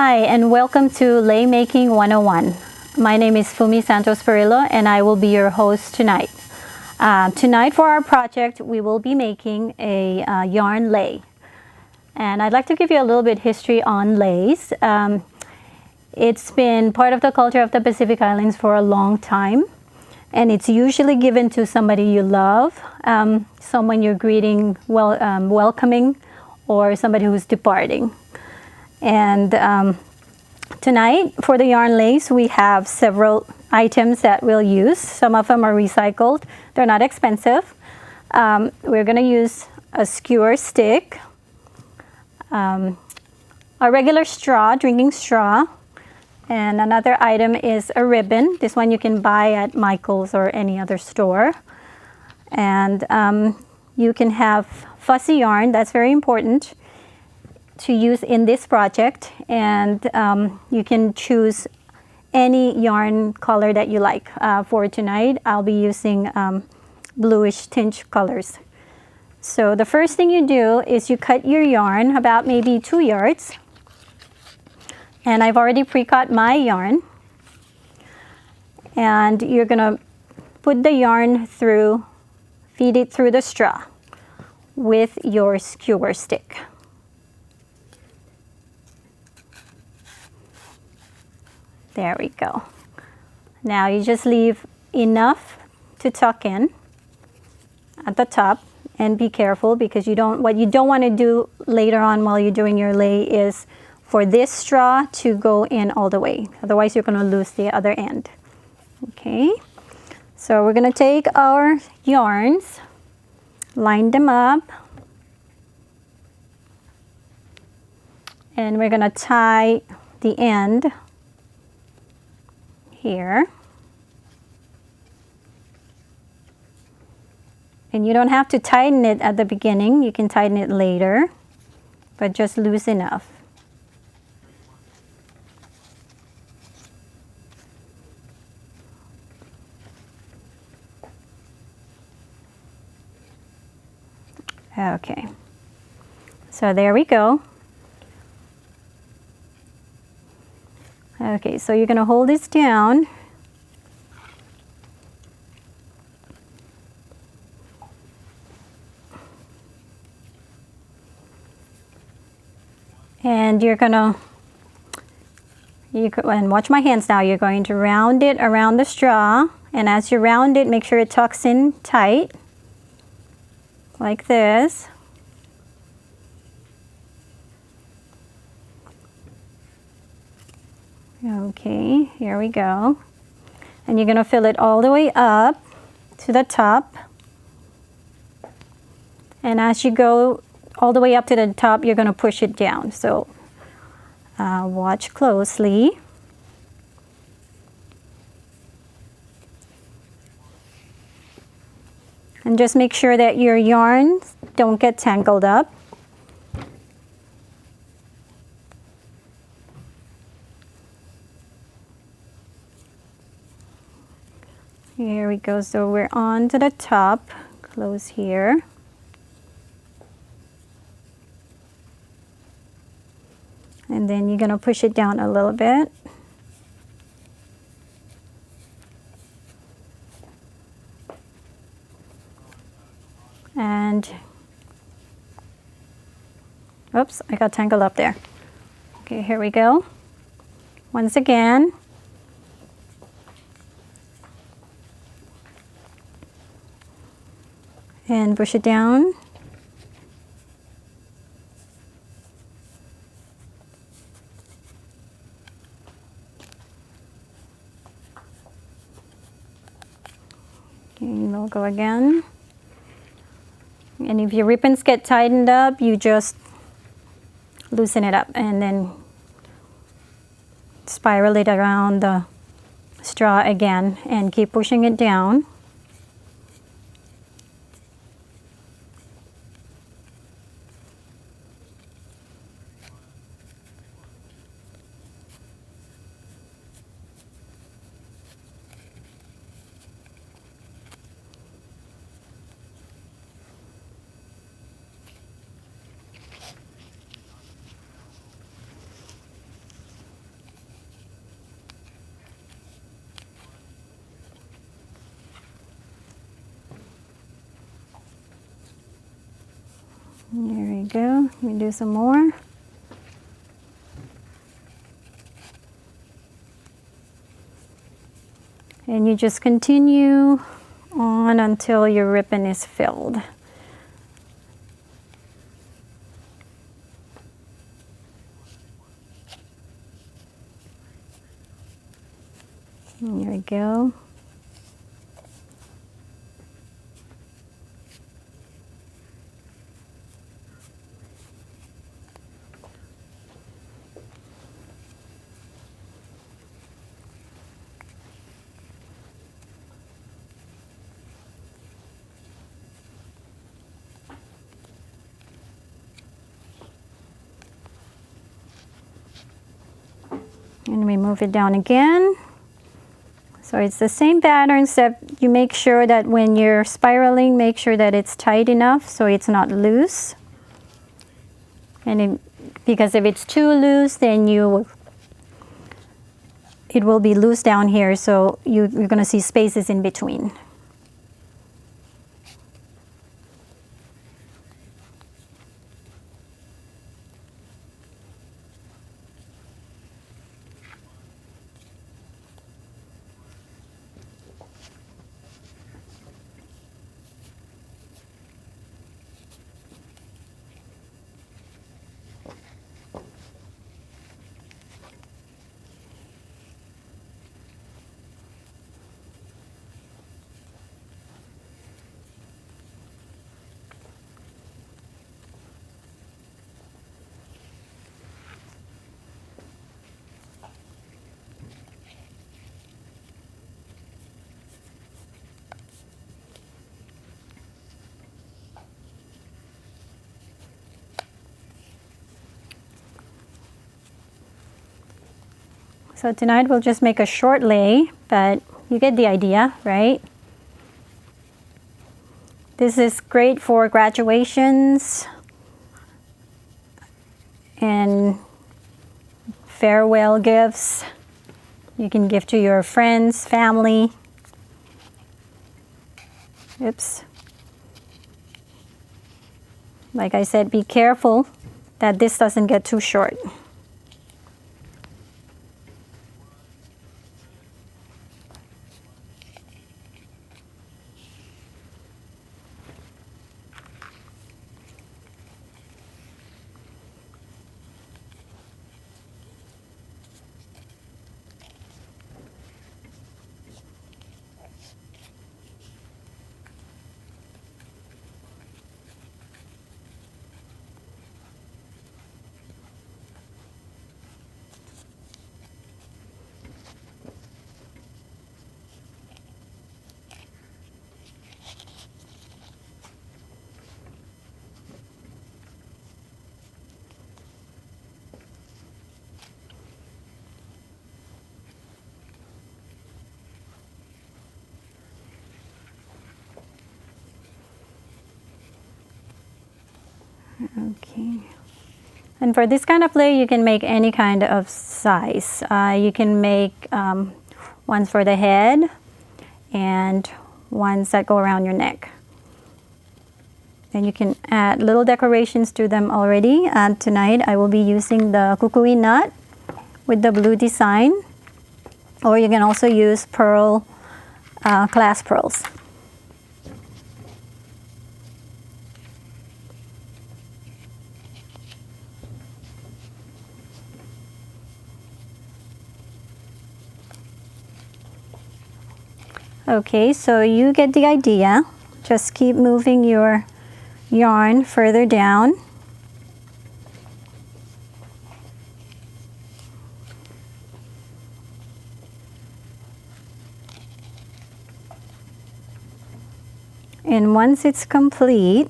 Hi, and welcome to Lei Making 101. My name is Fumi Santos Perillo, and I will be your host tonight. Tonight for our project, we will be making a yarn lei. And I'd like to give you a little bit history on leis. It's been part of the culture of the Pacific Islands for a long time. And it's usually given to somebody you love, someone you're greeting, welcoming, or somebody who's departing. And tonight, for the yarn leis, we have several items that we'll use. Some of them are recycled. They're not expensive. We're going to use a skewer stick, a regular straw, drinking straw, and another item is a ribbon. This one you can buy at Michael's or any other store. And you can have fussy yarn. That's very important to use in this project, and you can choose any yarn color that you like. For tonight, I'll be using bluish tinge colors. So the first thing you do is you cut your yarn about maybe 2 yards, and I've already pre-cut my yarn, and you're gonna put the yarn through, feed it through the straw with your skewer stick. There we go. Now you just leave enough to tuck in at the top, and be careful because what you don't want to do later on while you're doing your lei is for this straw to go in all the way. Otherwise you're going to lose the other end. Okay, so we're going to take our yarns, line them up, and we're going to tie the end here. And you don't have to tighten it at the beginning. You can tighten it later, but just loose enough. Okay, so there we go. Okay, so you're going to hold this down. And you're going to, and watch my hands now, you're going to round it around the straw. And as you round it, make sure it tucks in tight, like this. Okay, here we go. And you're going to fill it all the way up to the top. And as you go all the way up to the top, you're going to push it down. So watch closely. And just make sure that your yarns don't get tangled up. Here we go, so we're on to the top, close here. And then you're going to push it down a little bit. And, oops, I got tangled up there. Okay, here we go. Once again. And push it down. Okay, we'll go again. And if your ribbons get tightened up, you just loosen it up and then spiral it around the straw again and keep pushing it down. There we go. Let me do some more. And you just continue on until your ribbon is filled. There we go. And we move it down again. So it's the same pattern, except you make sure that when you're spiraling, make sure that it's tight enough so it's not loose. And because if it's too loose, then it will be loose down here, so you're going to see spaces in between. So tonight we'll just make a short lei, but you get the idea, right? This is great for graduations and farewell gifts. You can give to your friends, family. Oops. Like I said, be careful that this doesn't get too short. Okay. And for this kind of lei, you can make any kind of size. You can make ones for the head and ones that go around your neck. And you can add little decorations to them already. And tonight I will be using the kukui nut with the blue design. Or you can also use pearl, glass pearls. Okay, so you get the idea. Just keep moving your yarn further down. And once it's complete,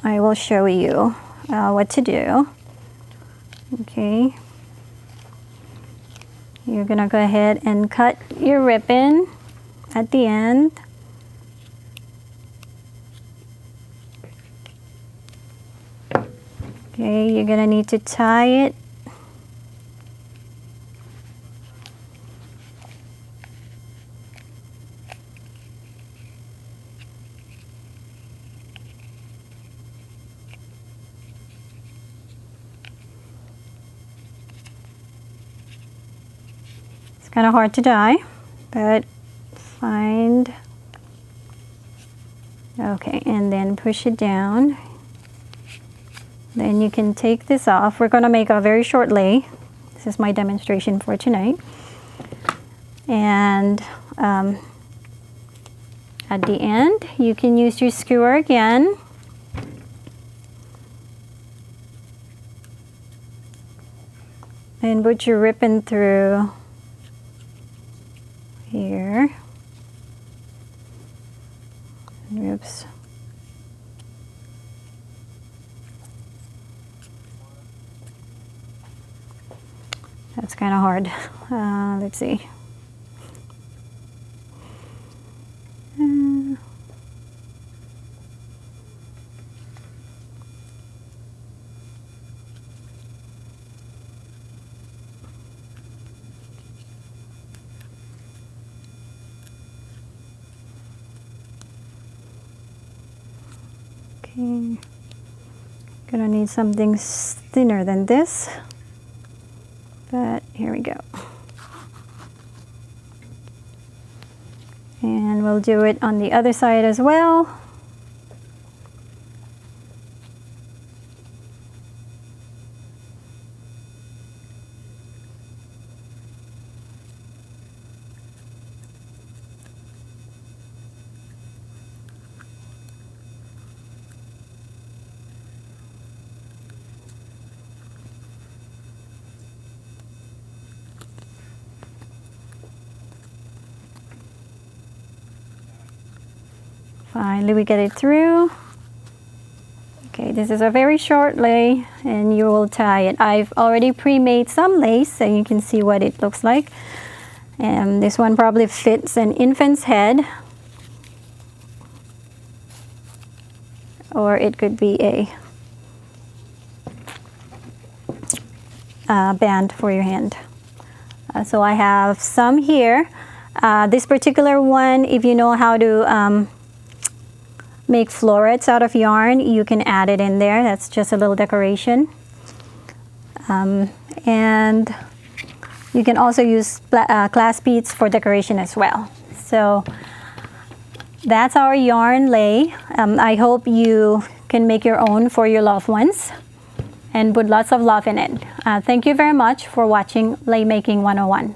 I will show you what to do. Okay. You're gonna go ahead and cut your ribbon at the end. Okay, you're gonna need to tie it. kind of hard to tie, but find, okay, and then push it down. Then you can take this off. We're going to make a very short lei. This is my demonstration for tonight. And at the end, you can use your skewer again. And put your ribbon through here. Oops. That's kind of hard. Let's see. Okay, gonna need something thinner than this, but here we go. And we'll do it on the other side as well. Finally, we get it through. Okay, this is a very short lei, and you will tie it. I've already pre-made some lace, so you can see what it looks like. And this one probably fits an infant's head, or it could be a band for your hand. So I have some here. This particular one, if you know how to make florets out of yarn, you can add it in there. That's just a little decoration. And you can also use clasp beads for decoration as well. So that's our yarn lei. I hope you can make your own for your loved ones and put lots of love in it. Thank you very much for watching Lei Making 101.